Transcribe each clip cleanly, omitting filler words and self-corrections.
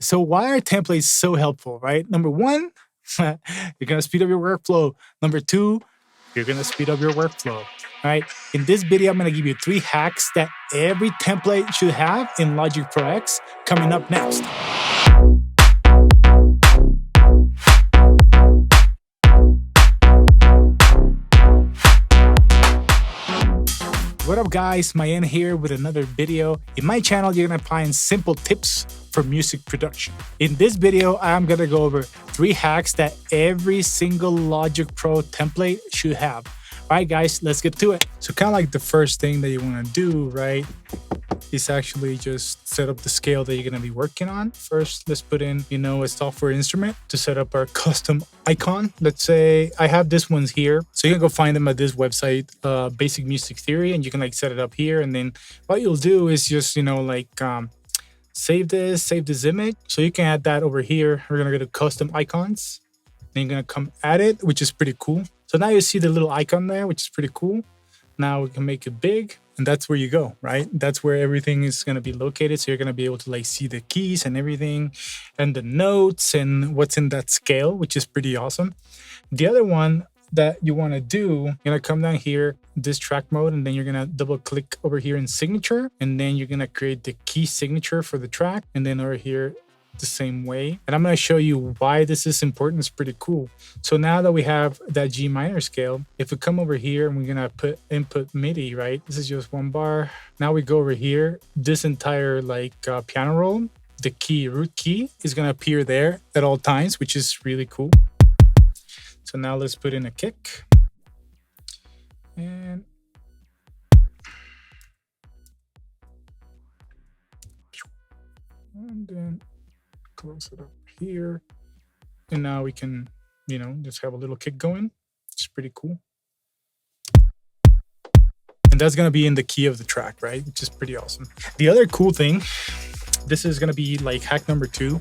So why are templates so helpful, right? Number one, you're gonna speed up your workflow. Number two, you're gonna speed up your workflow, right? In this video, I'm gonna give you 3 hacks that every template should have in Logic Pro X coming up next. What up guys, Mayen here with another video. In my channel, you're gonna find simple tips for music production. In this video, I'm gonna go over 3 hacks that every single Logic Pro template should have. All right guys, let's get to it. So kind of like the first thing that you wanna do, right, is actually just set up the scale that you're gonna be working on. First, let's put in, a software instrument to set up our custom icon. Let's say I have this ones here. So you can go find them at this website, Basic Music Theory, and you can set it up here. And then what you'll do is just, save this image. So you can add that over here. We're gonna go to custom icons. Then you're gonna come add it, which is pretty cool. So now you see the little icon there, which is pretty cool. Now we can make it big. And that's where you go, right? That's where everything is going to be located. So you're going to be able to see the keys and everything and the notes and what's in that scale, which is pretty awesome. The other one that you want to do, you're going to come down here, this track mode, and then you're going to double click over here in signature. And then you're going to create the key signature for the track. And then over here, the same way. And I'm going to show you why this is important. It's pretty cool. So now that we have that G minor scale, if we come over here and we're going to put input MIDI, right? This is just 1 bar. Now we go over here, this entire piano roll, the key, root key is going to appear there at all times, which is really cool. So now let's put in a kick. And then close it up here, and now we can just have a little kick going. It's pretty cool, and that's going to be in the key of the track, right, which is pretty awesome. The other cool thing, this is going to be hack number 2.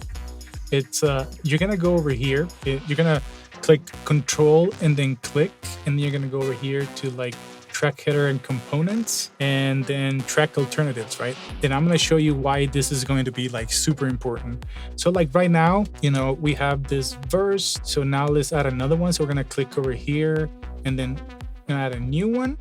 It's you're going to go over here, you're going to click control and then click, and then you're going to go over here to track header and components, and then track alternatives, right? And I'm going to show you why this is going to be super important. So right now, we have this verse. So now let's add another one. So we're going to click over here and then add a new one.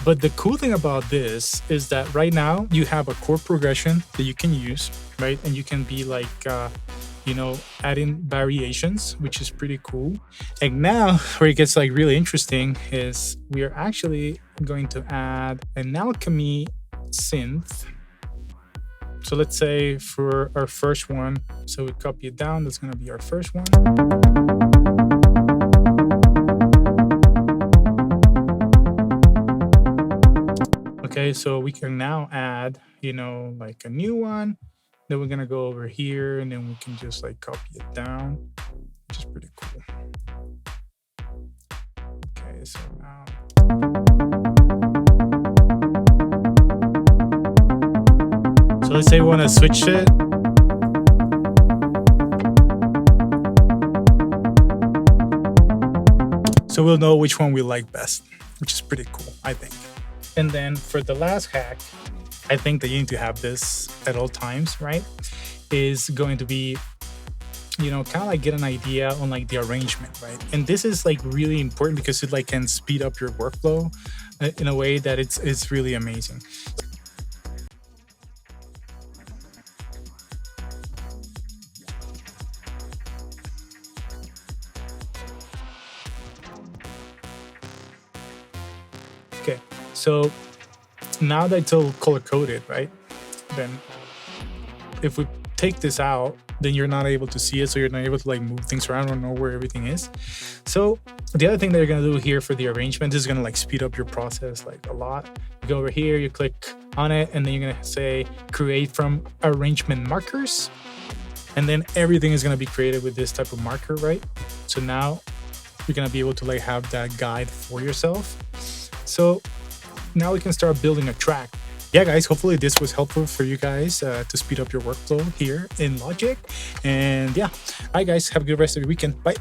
But the cool thing about this is that right now you have a chord progression that you can use, right? And you can be adding variations, which is pretty cool. And now where it gets really interesting is we are actually going to add an Alchemy Synth. So let's say for our first one, so we copy it down, that's going to be our first one. Okay, so we can now add, a new one. Then we're gonna go over here, and then we can just copy it down, which is pretty cool. Okay, so now. So let's say we want to switch it. So we'll know which one we like best, which is pretty cool, I think. And then for the last hack, I think that you need to have this at all times, right? Is going to be, kind of get an idea on the arrangement, right? And this is really important because it can speed up your workflow in a way that it's really amazing. Okay, so now that it's all color-coded, right, then if we take this out, then you're not able to see it, so you're not able to move things around or know where everything is. So the other thing that you're going to do here for the arrangement is going to speed up your process a lot. You go over here, you click on it, and then you're going to say create from arrangement markers, and then everything is going to be created with this type of marker, right? So now you're going to be able to have that guide for yourself. So now we can start building a track. yeah, guys, hopefully this was helpful for you guys to speed up your workflow here in Logic. And yeah, all right, guys, have a good rest of your weekend. Bye.